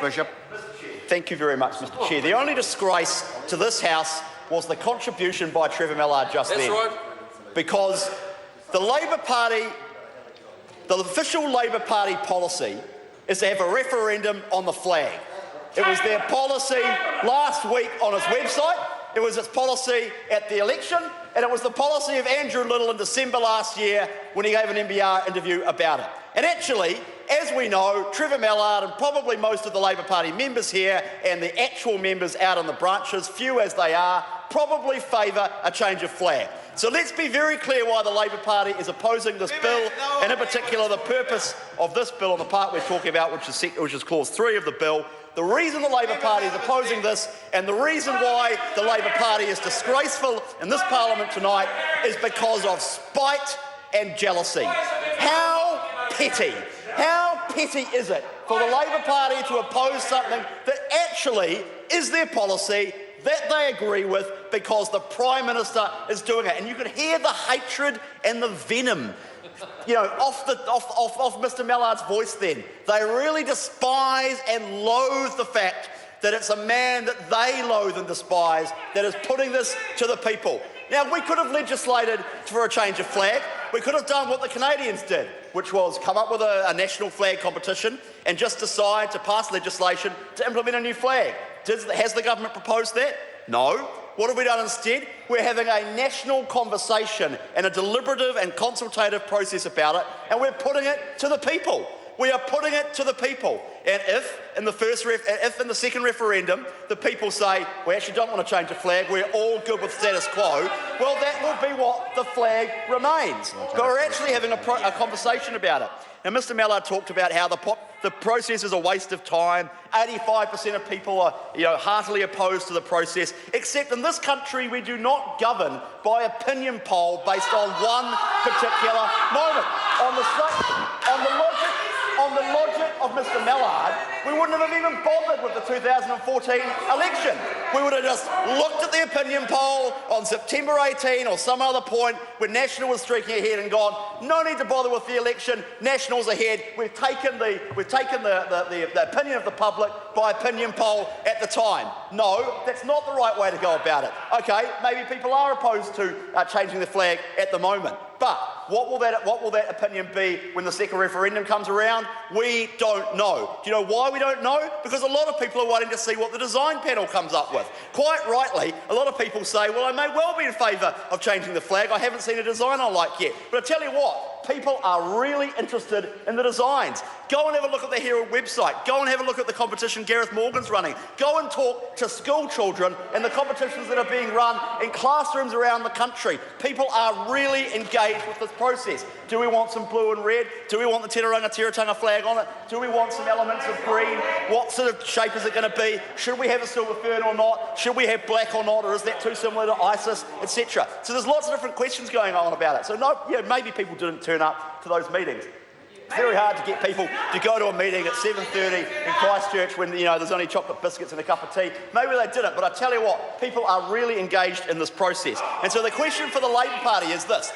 Bishop. Thank you very much, Mr. Chair. The only disgrace to this House was the contribution by Trevor Mallard just then. Right. Because the Labor Party, the official Labor Party policy is to have a referendum on the flag. It was their policy last week on its website, it was its policy at the election, and it was the policy of Andrew Little in December last year when he gave an NBR interview about it. And actually, as we know, Trevor Mallard and probably most of the Labor Party members here and the actual members out on the branches, few as they are, probably favour a change of flag. So let's be very clear why the Labor Party is opposing this bill, and in particular the purpose of this bill on the part we're talking about, which is Clause 3 of the bill. The reason the Labor Party is opposing this, and the reason why the Labor Party is disgraceful in this Parliament tonight, is because of spite and jealousy. How petty is it for the Labor Party to oppose something that actually is their policy, that they agree with, because the Prime Minister is doing it? And you could hear the hatred and the venom, off Mr. Mallard's voice then. They really despise and loathe the fact that it's a man that they loathe and despise that is putting this to the people. Now, we could have legislated for a change of flag. We could have done what the Canadians did, which was come up with a national flag competition and just decide to pass legislation to implement a new flag. Has the government proposed that? No. What have we done instead? We're having a national conversation and a deliberative and consultative process about it, and we're putting it to the people. We are putting it to the people. And if in the second referendum the people say, we actually don't want to change the flag, we're all good with status quo, well, that will be what the flag remains. But we're actually having a conversation about it. Now, Mr. Mallard talked about how the process is a waste of time. 85% of people are heartily opposed to the process, except in this country we do not govern by opinion poll based on one particular moment. On the logic of Mr. Mallard, we wouldn't have even bothered with the 2014 election. We would have just looked at the opinion poll on September 18 or some other point when National was streaking ahead and gone, no need to bother with the election, National's ahead, we've taken the opinion of the public by opinion poll at the time. No, that's not the right way to go about it. Okay, maybe people are opposed to changing the flag at the moment, but what will that opinion be when the second referendum comes around? We don't know. Do you know why we don't know? Because a lot of people are waiting to see what the design panel comes up with. Quite rightly, a lot of people say, well, I may well be in favour of changing the flag. I haven't seen a design I like yet. But I tell you what, people are really interested in the designs. Go and have a look at the Herald website. Go and have a look at the competition Gareth Morgan's running. Go and talk to school children and the competitions that are being run in classrooms around the country. People are really engaged with this process. Do we want some blue and red? Do we want the Tiriranga flag on it? Do we want some elements of green? What sort of shape is it going to be? Should we have a silver fern or not? Should we have black or not? Or is that too similar to ISIS, etc.? So there's lots of different questions going on about it. So maybe people didn't turn up to those meetings. It's very hard to get people to go to a meeting at 7:30 in Christchurch when there's only chocolate biscuits and a cup of tea. Maybe they didn't, but I tell you what, people are really engaged in this process. And so the question for the Labor Party is this.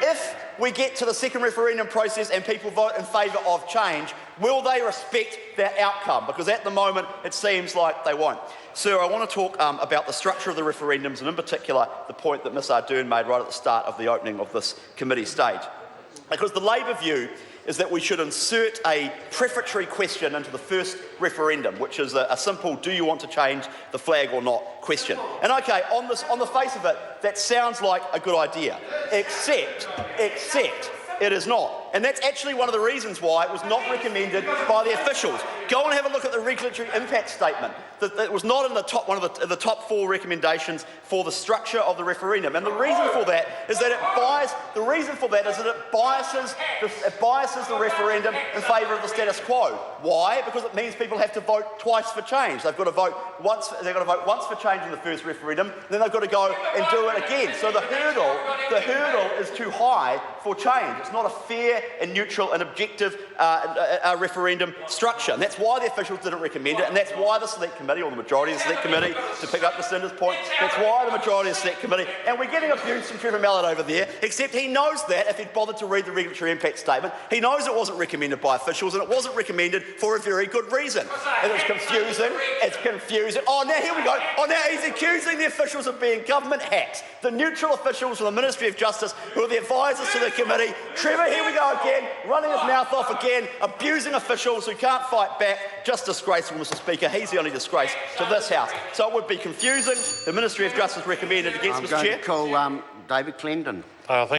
If we get to the second referendum process and people vote in favour of change, will they respect that outcome? Because at the moment it seems like they won't. Sir, I want to talk about the structure of the referendums, and in particular the point that Ms Ardern made right at the start of the opening of this committee stage. Because the Labor view is that we should insert a prefatory question into the first referendum, which is a simple do you want to change the flag or not question. And okay, on the face of it, that sounds like a good idea, except it is not. And that's actually one of the reasons why it was not recommended by the officials. Go and have a look at the regulatory impact statement. That was not in the top one of the top 4 recommendations for the structure of the referendum. And the reason for that is that it biases the referendum in favour of the status quo. Why? Because it means people have to vote twice for change. They've got to vote once. They've got to vote once for change in the first referendum, then they've got to go and do it again. So the hurdle is too high for change. It's not a fair and neutral and objective referendum structure. And that's why the officials didn't recommend it, and that's why the Select Committee, or the majority of the Select Committee, to pick up Lucinda's point, that's why the majority of the Select Committee, and we're getting abuse from Trevor Mallett over there, except he knows that if he'd bothered to read the regulatory impact statement, he knows it wasn't recommended by officials, and it wasn't recommended for a very good reason. And it's confusing. It's confusing. Oh, now here we go. Oh, now he's accusing the officials of being government hacks. The neutral officials from the Ministry of Justice, who are the advisors to the committee. Trevor, here we go again, running his mouth off again, abusing officials who can't fight back. Just disgraceful, Mr. Speaker. He's the only disgrace to this House. So it would be confusing. The Ministry of Justice recommended against, Mr. Chair. I'm going to call David Clendon.